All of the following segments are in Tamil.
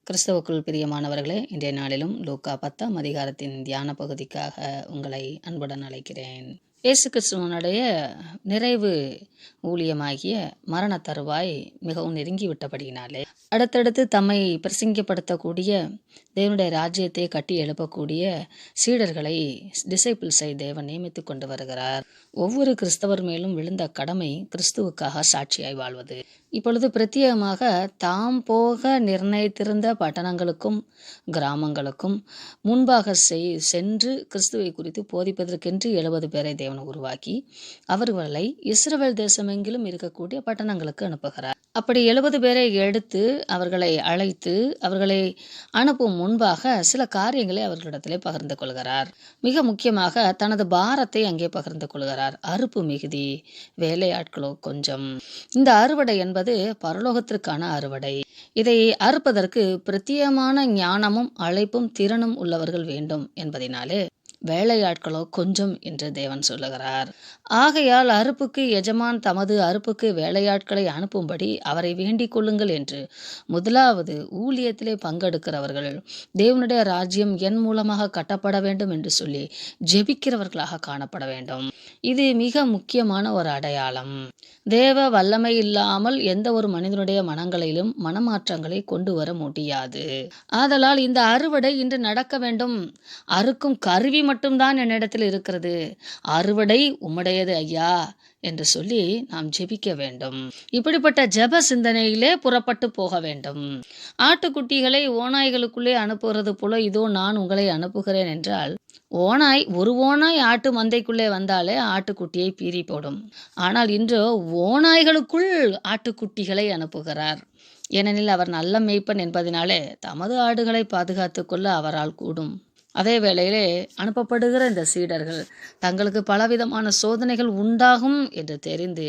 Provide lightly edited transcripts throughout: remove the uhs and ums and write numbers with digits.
கிறிஸ்தவுக்குள் பிரியமானவர்களே, இன்றைய நாளிலும் லூக்கா 10ஆம் அதிகாரத்தின் தியான பகுதிக்காக உங்களை அன்புடன் அழைக்கிறேன். இயேசு கிறிஸ்துவனுடைய நிறைவு ஊழியமாகிய மரண தருவாய் மிகவும் நெருங்கிவிட்டபடியினாலே அடுத்தடுத்து தம்மை பிரசங்கப்படுத்தக்கூடிய தேவனுடைய ராஜ்யத்தை கட்டி எழுப்பக்கூடிய சீடர்களை டிசைபிள்ஸை தேவன் நியமித்து கொண்டு வருகிறார். ஒவ்வொரு கிறிஸ்தவர் மேலும் விழுந்த கடமை கிறிஸ்துவுக்காக சாட்சியாய் வாழ்வது. இப்பொழுது பிரத்யேகமாக தாம் போக நிர்ணயித்திருந்த பட்டணங்களுக்கும் கிராமங்களுக்கும் முன்பாக சென்று கிறிஸ்துவை குறித்து போதிப்பதற்கென்று 70 பேரை தேவன் உருவாக்கி அவர்களை இஸ்ரவேல் தேசமெங்கிலும் இருக்கக்கூடிய பட்டணங்களுக்கு அனுப்புகிறார். அப்படி 70 பேரை எடுத்து அவர்களை அழைத்து அவர்களை அனுப்பும் முன்பாக சில காரியங்களை அவர்களிடத்திலே பகிர்ந்து கொள்கிறார். மிக முக்கியமாக தனது பாரத்தை அங்கே பகிர்ந்து கொள்கிறார். அறுப்பு மிகுதி, வேலையாட்களோ கொஞ்சம். இந்த அறுவடை என்பது பரலோகத்திற்கான அறுவடை. இதை அறுப்பதற்கு பிரத்யேகமான ஞானமும் அழைப்பும் திறனும் உள்ளவர்கள் வேண்டும் என்பதினாலே வேலையாட்களோ கொஞ்சம் என்று தேவன் சொல்லுகிறார். ஆகையால் அறுப்புக்கு எஜமான் தமது அறுப்புக்கு வேலையாட்களை அனுப்பும்படி அவரை வேண்டிக் கொள்ளுங்கள் என்று முதலாவது ஊழியத்திலே பங்கெடுக்கிறவர்கள் தேவனுடைய ராஜ்யம் என் மூலமாக கட்டப்பட வேண்டும் என்று சொல்லி ஜெபிக்கிறவர்களாக காணப்பட வேண்டும். இது மிக முக்கியமான ஒரு அடையாளம். தேவ வல்லமை இல்லாமல் எந்த ஒரு மனிதனுடைய மனங்களிலும் மனமாற்றங்களை கொண்டு வர முடியாது. ஆதலால் இந்த அறுவடை இன்று நடக்க வேண்டும். அறுக்கும் கருவி மட்டும்தான் என்னிடத்தில் இருக்கிறது, அறுவடை உம்முடையது ஐயா என்று சொல்லி நாம் ஜெபிக்க வேண்டும். இப்படிப்பட்ட ஜெப சிந்தனையிலே புறப்பட்டு போக வேண்டும். ஆட்டுக்குட்டிகளை ஓநாய்களுக்குள்ளே அனுப்புகிறது போல இதோ நான் உங்களை அனுப்புகிறேன் என்றால், ஒரு ஓநாய் ஆட்டு மந்தைக்குள்ளே வந்தாலே ஆட்டுக்குட்டியை பீறி போடும். ஆனால் இன்று ஓநாய்களுக்குள் ஆட்டுக்குட்டிகளை அனுப்புகிறார். ஏனெனில் அவர் நல்ல மேய்ப்பன் என்பதனாலே தமது ஆடுகளை பாதுகாத்து கொள்ள அவரால் கூடும். அதே வேளையிலே அனுப்பப்படுகிற இந்த சீடர்கள் தங்களுக்கு பலவிதமான சோதனைகள் உண்டாகும் என்று தெரிந்து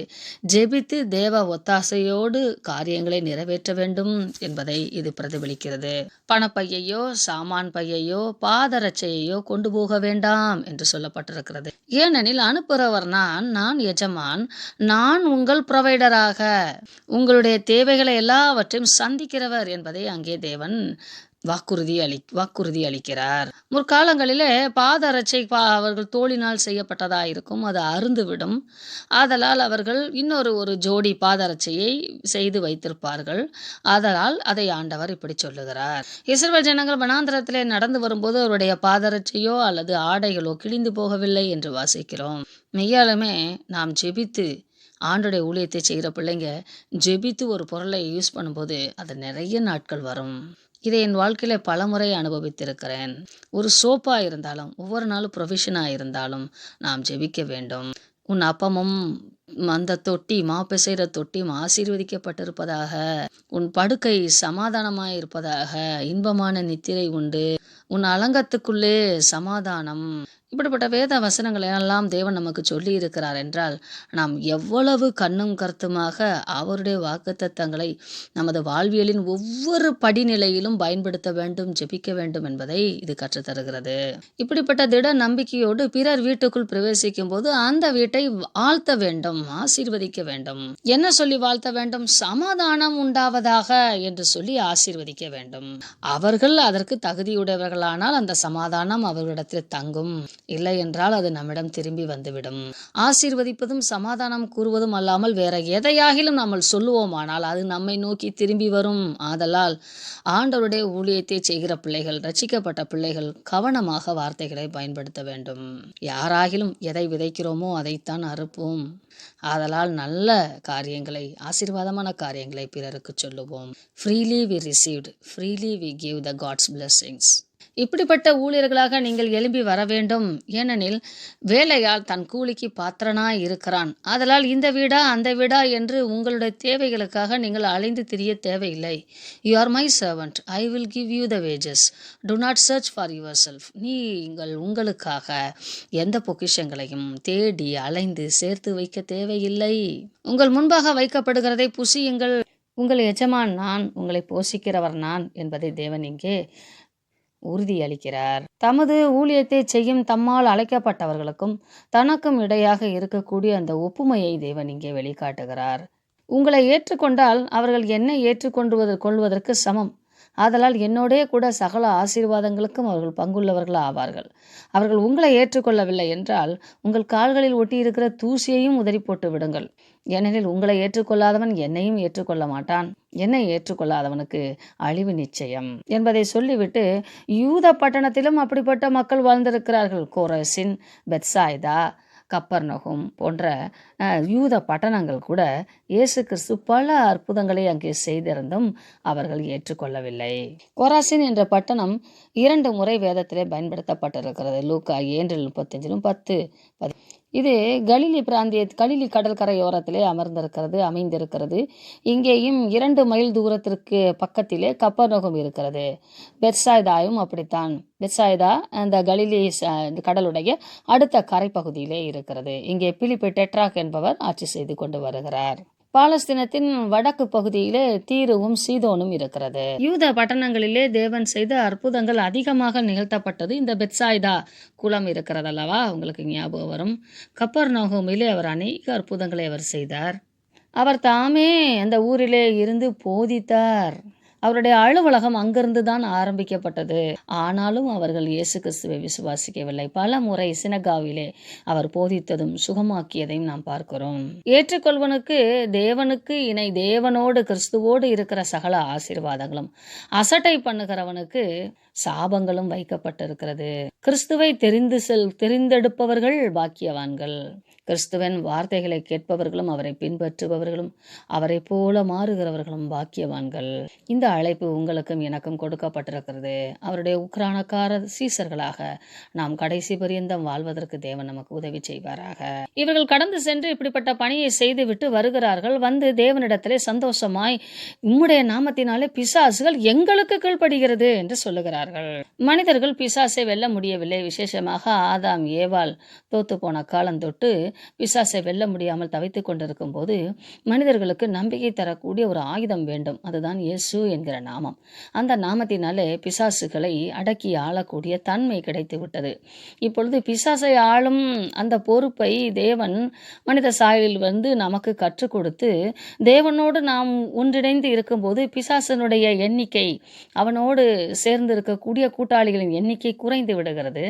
ஜெபித்து தேவ ஒத்தாசையோடு காரியங்களை நிறைவேற்ற வேண்டும் என்பதை இது பிரதிபலிக்கிறது. பணப்பையையோ சாமான் பையையோ பாதரட்சையோ கொண்டு போக வேண்டாம் என்று சொல்லப்பட்டிருக்கிறது. ஏனெனில் அனுப்புகிறவர் நான் எஜமான், நான் உங்கள் ப்ரொவைடராக உங்களுடைய தேவைகளை எல்லாவற்றையும் சந்திக்கிறவர் என்பதை அங்கே தேவன் வாக்குறுதி அளிக்கிறார். முற்காலங்களிலே பாதரட்சை அவர்கள் தோளினால் செய்யப்பட்டதா இருக்கும், அது அருந்துவிடும். ஆதலால் அவர்கள் ஒரு ஜோடி பாதரட்சையை செய்து வைத்திருப்பார்கள். ஆதலால் அதை ஆண்டவர் இப்படி சொல்லுகிறார். இஸ்ரவேல் ஜனங்கள் வனாந்திரத்திலே நடந்து வரும்போது அவருடைய பாதரட்சையோ அல்லது ஆடைகளோ கிழிந்து போகவில்லை என்று வாசிக்கிறோம். மெய்யாலுமே நாம் ஜெபித்து ஆண்டோடைய ஊழியத்தை செய்கிற பிள்ளைங்க ஜெபித்து ஒரு பொருளை யூஸ் பண்ணும்போது அது நிறைய நாட்கள் வரும். இதை என் வாழ்க்கையில பலமுறை அனுபவித்திருக்கிறேன். ஒரு சோப்பா இருந்தாலும் ஒவ்வொரு நாளும் ப்ரொவிஷனாக இருந்தாலும் நாம் ஜெபிக்க வேண்டும். உன் அப்பமும் அந்த தொட்டி மாப்பிசைற தொட்டியும் ஆசீர்வதிக்கப்பட்டிருப்பதாக, உன் படுக்கை சமாதானமாய் இருப்பதாக, இன்பமான நித்திரை உண்டு, உன் அலங்கத்துக்குள்ளே சமாதானம். இப்படிப்பட்ட வேத வசனங்களை எல்லாம் தேவன் நமக்கு சொல்லி இருக்கிறார் என்றால் நாம் எவ்வளவு கண்ணும் கருத்துமாக அவருடைய வாக்குத்தத்தங்களை நமது வாழ்வியலின் ஒவ்வொரு படிநிலையிலும் பயன்படுத்த வேண்டும், ஜெபிக்க வேண்டும் என்பதை இது கற்றுத்தருகிறது. இப்படிப்பட்ட திட நம்பிக்கையோடு பிறர் வீட்டுக்குள் பிரவேசிக்கும் போது அந்த வீட்டை வாழ்த்த வேண்டும், ஆசீர்வதிக்க வேண்டும். என்ன சொல்லி வாழ்த்த வேண்டும்? சமாதானம் உண்டாவதாக என்று சொல்லி ஆசீர்வதிக்க வேண்டும். அவர்கள் அதற்கு தகுதியுடையவர்களானால் அந்த சமாதானம் அவர்களிடத்தில் தங்கும், இல்லை என்றால் அது நம்மிடம் திரும்பி வந்துவிடும். ஆசீர்வதிப்பதும் சமாதானம் கூறுவதும் அல்லாமல் வேற எதையாகிலும் நாம் சொல்லுவோமானால் அது நம்மை நோக்கி திரும்பி வரும். ஆதலால் ஆண்டவருடைய ஊழியத்தை செய்கிற பிள்ளைகள், ரட்சிக்கப்பட்ட பிள்ளைகள் கவனமாக வார்த்தைகளை பயன்படுத்த வேண்டும். யாராகிலும் எதை விதைக்கிறோமோ அதைத்தான் அறுப்போம். ஆதலால் நல்ல காரியங்களை, ஆசீர்வாதமான காரியங்களை பிறருக்கு சொல்லுவோம். Freely we received, freely we give the God's blessings. இப்படிப்பட்ட ஊழியர்களாக நீங்கள் எழும்பி வர வேண்டும். ஏனெனில் வேலையால் தன் கூலிக்கு பாத்திரனாய் இருக்கிறான். ஆதலால் இந்த வீடா அந்த வீடா என்று உங்களுடைய தேவைகளுக்காக நீங்கள் அலைந்து திரிய தேவையில்லை. You are my servant, I will give you the wages. Do not search for yourself. நீங்கள் உங்களுக்காக எந்த பொக்கிஷங்களையும் தேடி அலைந்து சேர்த்து வைக்க தேவையில்லை. உங்கள் முன்பாக வைக்கப்படுகிறதை புசியுங்கள். உங்கள் எஜமான் நான், உங்களை போஷிக்கிறவர் நான் என்பதை தேவன் இங்கே உறுதியளிக்கிறார். தமது ஊழியத்தை செய்யும் தம்மால் அழைக்கப்பட்டவர்களுக்கும் தனக்கும் இடையாக இருக்கக்கூடிய அந்த ஒப்புமையை தேவன் இங்கே வெளிக்காட்டுகிறார். உங்களை ஏற்றுக்கொண்டால் அவர்கள் என்னை கொள்வதற்கு சமம். ஆதலால் என்னோடே கூட சகல ஆசீர்வாதங்களுக்கும் அவர்கள் பங்குள்ளவர்கள் ஆவார்கள். அவர்கள் உங்களை ஏற்றுக்கொள்ளவில்லை என்றால் உங்கள் கால்களில் ஒட்டியிருக்கிற தூசியையும் உதறி போட்டு விடுங்கள். ஏனெனில் உங்களை ஏற்றுக்கொள்ளாதவன் என்னையும் ஏற்றுக்கொள்ள மாட்டான். என்னை ஏற்றுக்கொள்ளாதவனுக்கு அழிவு நிச்சயம் என்பதை சொல்லிவிட்டு, யூத பட்டணத்திலும் அப்படிப்பட்ட மக்கள் வாழ்ந்திருக்கிறார்கள். கோரசின், பெத்சாய்தா, கப்பர்நகும் போன்ற யூத பட்டணங்கள் கூட இயேசு கிறிஸ்து பல அற்புதங்களை அங்கே செய்திருந்தும் அவர்கள் ஏற்றுக்கொள்ளவில்லை. கோராசின் என்ற பட்டணம் 2 முறை வேதத்திலே பயன்படுத்தப்பட்டிருக்கிறது. லூக்கா 7:35 10. இது கலிலி கடற்கரையோரத்திலே அமைந்திருக்கிறது. இங்கேயும் 2 மைல் தூரத்திற்கு பக்கத்திலே கப்பர்நகும் இருக்கிறது. பெத்சாய்தாயும் அப்படித்தான். பெத்சாய்தா அந்த கலிலி கடலுடைய அடுத்த கரைப்பகுதியிலே இருக்கிறது. இங்கே பிலிப்பு டெட்ராக் என்பவர் ஆட்சி செய்து கொண்டு வருகிறார். பாலஸ்தீனத்தின் வடக்கு பகுதியிலே தீருவும் சீதோனும் இருக்கிறது. யூத பட்டணங்களிலே தேவன் செய்த அற்புதங்கள் அதிகமாக நிகழ்த்தப்பட்டது இந்த பெத்சாய்தா குளம் இருக்கிறது அல்லவா, உங்களுக்கு ஞாபகம் வரும். கப்பர்நகூமிலே அவர் அநேக அற்புதங்களை அவர் செய்தார். அவர் தாமே அந்த ஊரிலே இருந்து போதித்தார். அவருடைய அலுவலகம் அங்கிருந்து தான் ஆரம்பிக்கப்பட்டது. ஆனாலும் அவர்கள் இயேசு கிறிஸ்துவை விசுவாசிக்கவில்லை. பல முறை சினகாவிலே அவர் போதித்ததும் சுகமாக்கியதையும் நாம் பார்க்கிறோம். ஏற்றுக்கொள்வனுக்கு தேவனுக்கு இணை, தேவனோடு கிறிஸ்துவோடு இருக்கிற சகல ஆசீர்வாதங்களும், அசட்டை பண்ணுகிறவனுக்கு சாபங்களும் வைக்கப்பட்டிருக்கிறது. கிறிஸ்துவை தெரிந்தெடுப்பவர்கள் பாக்கியவான்கள். கிறிஸ்துவின் வார்த்தைகளை கேட்பவர்களும் அவரை பின்பற்றுபவர்களும் அவரை போல மாறுகிறவர்களும் பாக்கியவான்கள். இந்த அழைப்பு உங்களுக்கும் எனக்கும் கொடுக்கப்பட்டிருக்கிறது. அவருடைய உக்ரானக்கார சீசர்களாக நாம் கடைசி பரியந்தம் வாழ்வதற்கு தேவன் நமக்கு உதவி செய்வாராக. இவர்கள் கடந்து சென்று இப்படிப்பட்ட பணியை செய்துவிட்டு வருகிறார்கள். வந்து தேவனிடத்திலே சந்தோஷமாய், உம்முடைய நாமத்தினாலே பிசாசுகள் எங்களுக்கு கீழ்ப்படுகிறது என்று சொல்லுகிறார்கள். மனிதர்கள் பிசாசை வெல்ல முடியவில்லை. விசேஷமாக ஆதாம் ஏவாள் தோத்து போன காலம் தொட்டு பிசாசை வெல்ல முடியாமல் தவித்துக் கொண்டிருக்கும் போது மனிதர்களுக்கு நம்பிக்கை தரக்கூடிய ஒரு ஆயுதம் வேண்டும். அதுதான் இயேசு என்கிற நாமம். அந்த நாமத்தினாலே பிசாசுகளை அடக்கி ஆளக்கூடிய தன்மை கிடைத்து விட்டது. இப்பொழுது பிசாசை ஆளும் அந்த பொறுப்பை தேவன் மனித சாயலில் நமக்கு கற்றுக் கொடுத்து, தேவனோடு நாம் ஒன்றிணைந்து இருக்கும்போது பிசாசனுடைய எண்ணிக்கை, அவனோடு சேர்ந்து இருக்கக்கூடிய கூட்டாளிகளின் எண்ணிக்கை குறைந்து விடுகிறது.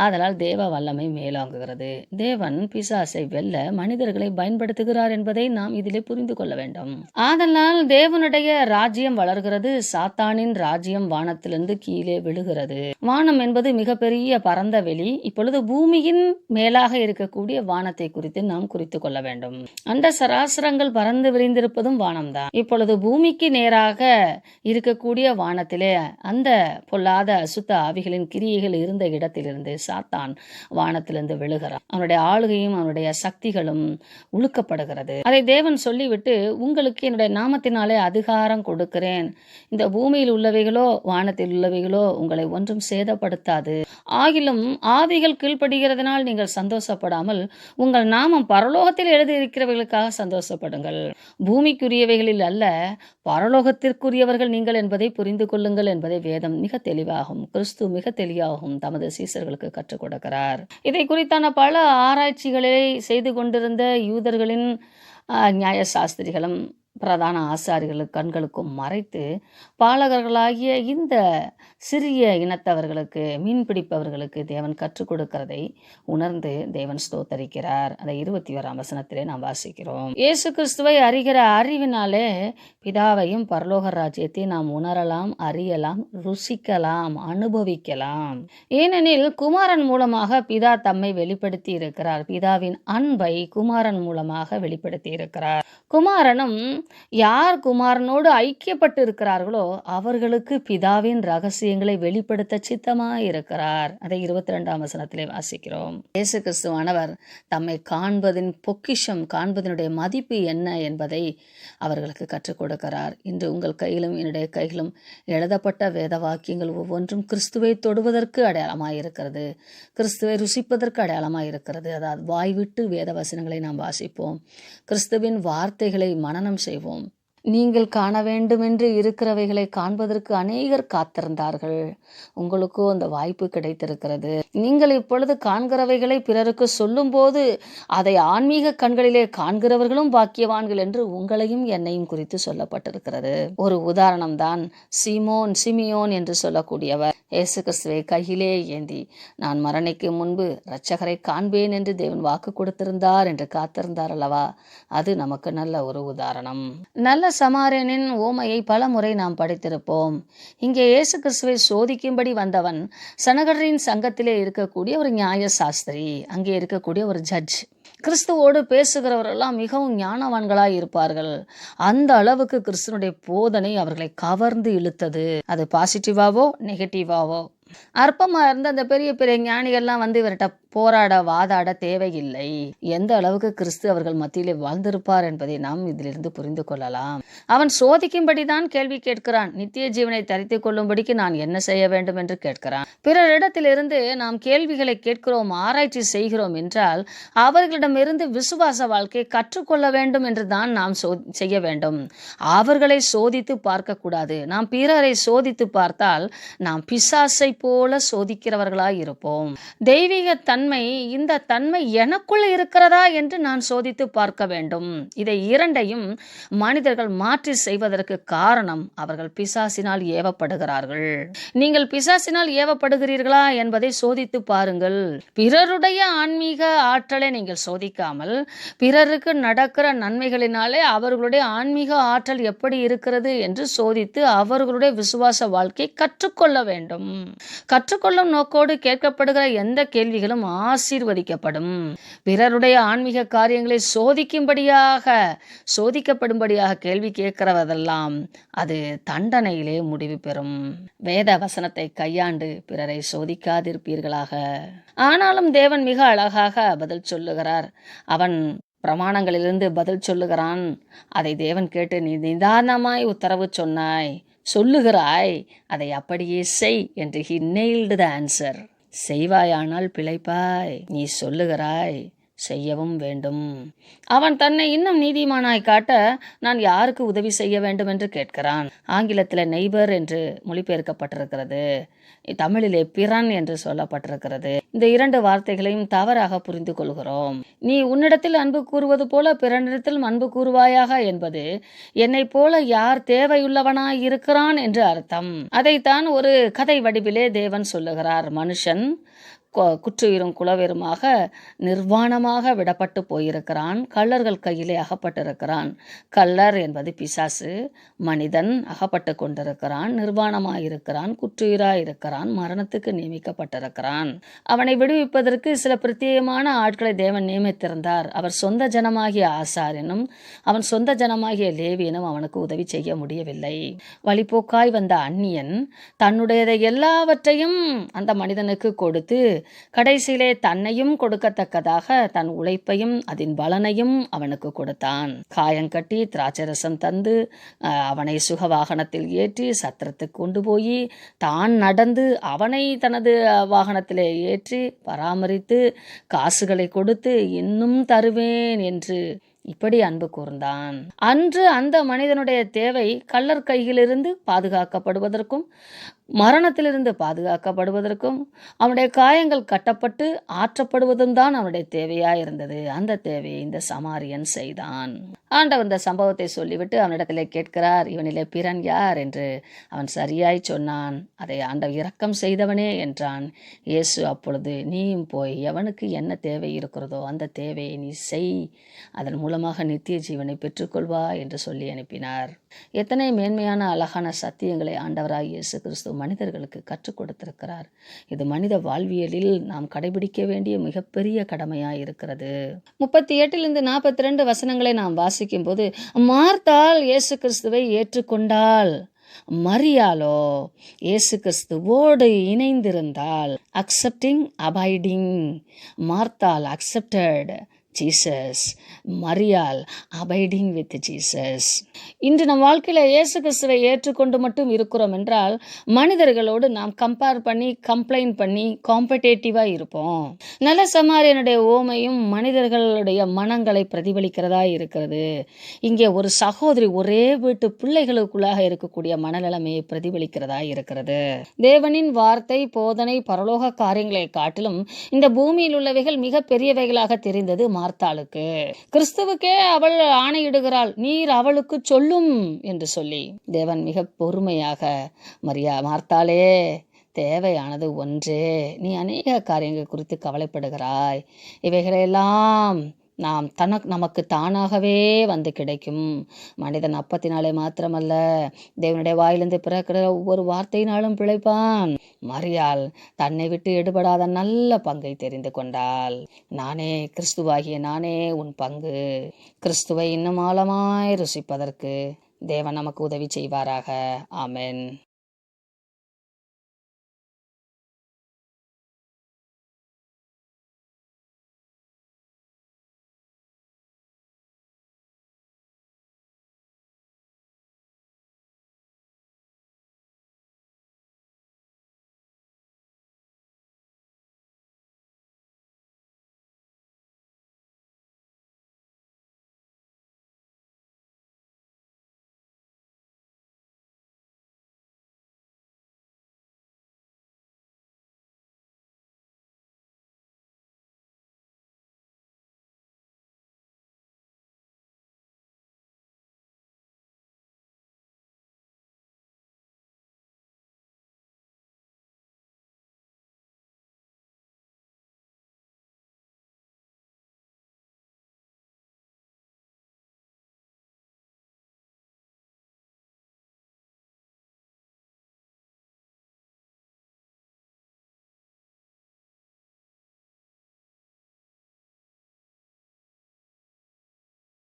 ஆதலால் தேவ வல்லமை மேலாங்குகிறது. தேவன் பிசாசை வெல்ல மனிதர்களை பயன்படுத்துகிறார் என்பதை நாம் இதிலே புரிந்து கொள்ள வேண்டும். ஆதலால் தேவனுடைய ராஜ்யம் வளர்கிறது, சாத்தானின் ராஜ்யம் வானத்திலிருந்து கீழே விழுகிறது. வானம் என்பது மிகப்பெரிய பரந்த வெளி. இப்பொழுது பூமியின் மேலாக இருக்கக்கூடிய வானத்தை குறித்து நாம் குறித்து கொள்ள வேண்டும். அண்ட சராசரங்கள் பறந்து விரிந்திருப்பதும் வானம்தான். இப்பொழுது பூமிக்கு நேராக இருக்கக்கூடிய வானத்திலே அந்த பொல்லாத அசுத்த ஆவிகளின் கிரியைகள் இருந்த இடத்திலிருந்து சாத்தான் வானத்திலிருந்து விழுகிறான். அவனுடைய ஆளுகையும் அவனுடைய சக்திகளும் உழுக்கப்படுகிறது. அதை தேவன் சொல்லிவிட்டு, உங்களுக்கு என்னுடைய நாமத்தினாலே அதிகாரம் கொடுக்கிறேன். இந்த பூமியில் உள்ளவைகளோ வானத்தில் உள்ளவைகளோ உங்களை ஒன்றும் சேதப்படுத்தாது. ஆகிலும் ஆவிகள் கீழ்ப்படுகிறதுனால் நீங்கள் சந்தோஷப்படாமல் உங்கள் நாமம் பரலோகத்தில் எழுதியிருக்கிறவர்களுக்காக சந்தோஷப்படுங்கள். பூமிக்குரியவைகளில் அல்ல, பரலோகத்திற்குரியவர்கள் நீங்கள் என்பதை புரிந்து கொள்ளுங்கள் என்பதை வேதம் மிக தெளிவாகும், கிறிஸ்து மிக தெளிவாகவும் தமது சீசர்களுக்கு கற்றுக் கொடுக்கிறார். இதை குறித்தான பல ஆராய்ச்சிகளை செய்து கொண்டிருந்த யூதர்களின் நியாய சாஸ்திரிகளும் பிரதான ஆசாரிகளுக்கு கண்களுக்கும் மறைத்து பாலகர்களாகிய இந்த சிறிய இனத்தவர்களுக்கு, மீன் பிடிப்பவர்களுக்கு தேவன் கற்றுக் கொடுக்கிறதை உணர்ந்து தேவன் ஸ்தோத்தரிக்கிறார். அதை 21ஆம் வசனத்திலே நாம் வாசிக்கிறோம். இயேசு கிறிஸ்துவை அறிகிற அறிவினாலே பிதாவையும் பரலோக ராஜ்யத்தை நாம் உணரலாம், அறியலாம், ருசிக்கலாம், அனுபவிக்கலாம். ஏனெனில் குமாரன் மூலமாக பிதா தம்மை வெளிப்படுத்தி இருக்கிறார். பிதாவின் அன்பை குமாரன் மூலமாக வெளிப்படுத்தி இருக்கிறார். குமாரனும் யார் குமாரனோடு ஐக்கியப்பட்டு இருக்கிறார்களோ அவர்களுக்கு பிதாவின் ரகசியங்களை வெளிப்படுத்த சித்தமாய் இருக்கிறார். அதை 22ஆம் வசனத்திலே வாசிக்கிறோம். இயேசு கிறிஸ்துவானவர் தம்மை காண்பதின் பொக்கிஷம், காண்பதனுடைய மதிப்பு என்ன என்பதை அவர்களுக்கு கற்றுக் கொடுக்கிறார். இன்று உங்கள் கையிலும் என்னுடைய கையிலும் எழுதப்பட்ட வேத வாக்கியங்கள் ஒவ்வொன்றும் கிறிஸ்துவை தொடுவதற்கு அடையாளமாயிருக்கிறது, கிறிஸ்துவை ருசிப்பதற்கு அடையாளமாயிருக்கிறது. அதாவது வாய்விட்டு வேத வசனங்களை நாம் வாசிப்போம், கிறிஸ்துவின் வார்த்தைகளை மனனம் செய்வோம், நீங்கள் காண வேண்டுமென்று இருக்கிறவைகளை காண்பதற்கு அநேகர் காத்திருந்தார்கள். உங்களுக்கோ அந்த வாய்ப்பு கிடைத்திருக்கிறது. நீங்கள் இப்பொழுது காண்கிறவைகளை பிறருக்கு சொல்லும்போது அதை ஆன்மீக கண்களிலே காண்கிறவர்களும் பாக்கியவான்கள் என்று உங்களையும் என்னையும் குறித்து சொல்லப்பட்டிருக்கிறது. ஒரு உதாரணம்தான் சிமியோன் என்று சொல்லக்கூடியவர் இயேசு கிறிஸ்துவை கையிலே ஏந்தி நான் மரணிக்கு முன்பு இரட்சகரை காண்பேன் என்று தேவன் வாக்கு கொடுத்திருந்தார் என்று காத்திருந்தார் அல்லவா? அது நமக்கு நல்ல ஒரு உதாரணம். நல்ல சமாரியனின் ஓமையை பல முறை நாம் படித்திருப்போம். இங்கே இயேசு கிறிஸ்துவை சோதிக்கும்படி வந்தவன் சனகரின் சங்கத்திலே இருக்கக்கூடிய ஒரு நியாய சாஸ்திரி, அங்கே இருக்கக்கூடிய ஒரு ஜட்ஜ். கிறிஸ்துவோடு பேசுகிறவரெல்லாம் மிகவும் ஞானவான்களாய் இருப்பார்கள். அந்த அளவுக்கு கிறிஸ்துவனுடைய போதனை அவர்களை கவர்ந்து இழுத்தது. அது பாசிட்டிவாவோ நெகட்டிவாவோ. அற்பமா இருந்த அந்த பெரிய பெரிய ஞானிகள்லாம் வந்து இவர்கிட்ட போராட வாதாட தேவையில்லை. எந்த அளவுக்கு கிறிஸ்து அவர்கள் மத்தியிலே வாழ்ந்திருப்பார் என்பதை நாம் இதிலிருந்து புரிந்து கொள்ளலாம். அவன் சோதிக்கும்படிதான் கேள்வி கேட்கிறான். நித்திய ஜீவனை தரித்துக் கொள்ளும்படிக்கு நான் என்ன செய்ய வேண்டும் என்று கேட்கிறான். பிறரிடத்திலிருந்து நாம் கேள்விகளை கேட்கிறோம், ஆராய்ச்சி செய்கிறோம் என்றால் அவர்களிடமிருந்து விசுவாச வாழ்க்கை கற்றுக்கொள்ள வேண்டும் என்று தான் நாம் செய்ய வேண்டும். அவர்களை சோதித்து பார்க்க கூடாது. நாம் பிறரை சோதித்து பார்த்தால் நாம் பிசாசை போல சோதிக்கிறவர்களாய் இருப்போம். தெய்வீக தன்மை, இந்த தன்மை எனக்குள்ள இருக்கிறதா என்று நான் சோதித்து பார்க்க வேண்டும். இதை இரண்டையும் மனிதர்கள் மாற்றி செய்வதற்கு காரணம் அவர்கள் பிசாசினால் ஏவப்படுகிறார்கள். நீங்கள் பிசாசினால் ஏவப்படுகிறீர்களா என்பதை சோதித்து பாருங்கள். பிறருடைய ஆன்மீக ஆற்றலை நீங்கள் சோதிக்காமல் பிறருக்கு நடக்கிற நன்மைகளினாலே அவர்களுடைய ஆன்மீக ஆற்றல் எப்படி இருக்கிறது என்று சோதித்து அவர்களுடைய விசுவாச வாழ்க்கை கற்றுக்கொள்ள வேண்டும். கற்றுக்கொள்ளும் நோக்கோடு கேட்கப்படுகிற எந்த கேள்விகளும் ஆசீர்வதிக்கப்படும். பிறருடைய ஆன்மீக காரியங்களை சோதிக்கப்படும்படியாக கேள்வி கேட்கிறவதெல்லாம் அது தண்டனையிலே முடிவு பெறும். வேத வசனத்தை கையாண்டு பிறரை சோதிக்காதிருப்பீர்களாக. ஆனாலும் தேவன் மிக அழகாக பதில் சொல்லுகிறார். அவன் பிரமாணங்களிலிருந்து பதில் சொல்லுகிறான். அதை தேவன் கேட்டு நீ நிதானமாய் உத்தரவு சொல்லுகிறாய், அதை அப்படியே செய் என்று he nailed the answer. செய்வாயானால் பிழைப்பாய். நீ சொல்லுகிறாய், செய்யவும் வேண்டும். அவன் தன்னை இன்னும் நீதிமானாய் காட்ட நான் யாருக்கு உதவி செய்ய வேண்டும் என்று கேட்கிறான். ஆங்கிலத்தில் நெய்பர் என்று மொழிபெயர்க்கப்பட்டிருக்கிறது. தமிழிலே பிறன் என்று சொல்லப்பட்டிருக்கிறது. இந்த இரண்டு வார்த்தைகளையும் தவறாக புரிந்து கொள்கிறோம். நீ உன்னிடத்தில் அன்பு கூறுவது போல பிறனிடத்தில் அன்பு கூறுவாயாக என்பது என்னை போல யார் தேவையுள்ளவனாய் இருக்கிறான் என்று அர்த்தம். அதைத்தான் ஒரு கதை வடிவிலே தேவன் சொல்லுகிறார். மனுஷன் குற்றுயிரும் குலவெருமாக நிர்வாணமாக விடப்பட்டு போயிருக்கிறான். கள்ளர்கள் கையிலே அகப்பட்டிருக்கிறான். கள்ளர் என்பது பிசாசு. மனிதன் அகப்பட்டு கொண்டிருக்கிறான், நிர்வாணமாயிருக்கிறான், குற்றுயிராயிருக்கிறான், மரணத்துக்கு நியமிக்கப்பட்டிருக்கிறான். அவனை விடுவிப்பதற்கு சில பிரத்யேகமான ஆட்களை தேவன் நியமித்திருந்தார். அவர் சொந்த ஜனமாகிய ஆசாரியனும் அவன் சொந்த ஜனமாகிய லேவியனும் அவனுக்கு உதவி செய்ய முடியவில்லை. வழிபோக்காய் வந்த அந்நியன் தன்னுடையதை எல்லாவற்றையும் அந்த மனிதனுக்கு கொடுத்து கடைசியிலே தன்னையும் கொடுக்கத்தக்கதாக தன் உழைப்பையும் அதன் பலனையும் அவனுக்கு கொடுத்தான். காயங்கட்டி திராட்சரசம் தந்து அவனை சுகவாகனத்தில் ஏற்றி சத்திரத்துக்கு கொண்டு போய் தான் நடந்து அவனை தனது வாகனத்திலே ஏற்றி பராமரித்து காசுகளை கொடுத்து இன்னும் தருவேன் என்று இப்படி அன்பு கூர்ந்தான். அன்று அந்த மனிதனுடைய தேவை கள்ளர் கையிலிருந்து பாதுகாக்கப்படுவதற்கும் மரணத்திலிருந்து பாதுகாக்கப்படுவதற்கும் அவனுடைய காயங்கள் கட்டப்பட்டு ஆற்றப்படுவதும் தான் அவனுடைய தேவையாக இருந்தது. அந்த தேவையை இந்த சமாரியன் செய்தான். ஆண்டவர் இந்த சம்பவத்தை சொல்லிவிட்டு அவனிடத்திலே கேட்கிறார், இவனிலே பிறன் யார் என்று. அவன் சரியாய் சொன்னான். அதை ஆண்டவர் இரக்கம் செய்தவனே என்றான். இயேசு அப்பொழுது நீயும் போய் எவனுக்கு என்ன தேவை இருக்கிறதோ அந்த தேவையை நீ செய், அதன் மூலமாக நித்திய ஜீவனை பெற்றுக்கொள்வா என்று சொல்லி அனுப்பினார். எத்தனை மேன்மையான அழகான சத்தியங்களை ஆண்டவராய் இயேசு கிறிஸ்து மனிதர்களுக்கு கற்றுக் கொடுத்திருக்கிறார். இது மனித வாழ்வியலில் நாம் கடைபிடிக்க வேண்டிய மிகப்பெரிய கடமையாய் இருக்கிறது. 38 42 வசனங்களை நாம் வாசிக்கும் போது, மார்த்தாள் இயேசு கிறிஸ்துவை ஏற்றுக்கொண்டாள், மரியாளோ இயேசு கிறிஸ்துவோடு இணைந்திருந்தாள். Accepting, abiding. Marthal accepted, Jesus. Mariyal abiding with Jesus. இன்று நம் வாழ்க்கையில இயேசு கிறிஸ்துவை ஏற்றுக்கொண்டு மட்டும் இருக்கிறோம் என்றால் மனிதர்களோடு நாம் கம்பேர் பண்ணி கம்ப்ளைண்ட் பண்ணி காம்படேட்டிவா இருப்போம். நல்ல சமாரியனுடைய ஓமையும் மனிதர்களுடைய மனங்களை பிரதிபலிக்கிறதா இருக்கிறது. இங்கே ஒரு சகோதரி ஒரே வீட்டு பிள்ளைகளுக்குள்ளாக இருக்கக்கூடிய மனநிலைமையை பிரதிபலிக்கிறதா இருக்கிறது. தேவனின் வார்த்தை போதனை பரலோக காரியங்களை காட்டிலும் இந்த பூமியில் உள்ளவைகள் மிக பெரியவைகளாக தெரிந்தது மார்த்தாளுக்கு. கிறிஸ்துவுக்கே அவள் ஆணையிடுகிறாள், நீர் அவளுக்கு சொல்லும் என்று சொல்லி. தேவன் மிக பொறுமையாக, மார்த்தாளே, தேவையானது ஒன்றே, நீ அநேக காரியங்கள் குறித்து கவலைப்படுகிறாய், இவைகளெல்லாம் நமக்கு தானாகவே வந்து கிடைக்கும். மனிதன் அப்பத்தினாலே மாத்திரமல்ல, தேவனுடைய வாயிலிருந்து பிறக்கிற ஒவ்வொரு வார்த்தையினாலும் பிழைப்பான். மரியாள் தன்னை விட்டு எடுபடாத நல்ல பங்கை தெரிந்து கொண்டாள். நானே கிறிஸ்துவாகிய நானே உன் பங்கு. கிறிஸ்துவை இன்னும் ஆழமாய் ருசிப்பதற்கு தேவன் நமக்கு உதவி செய்வாராக. ஆமென்.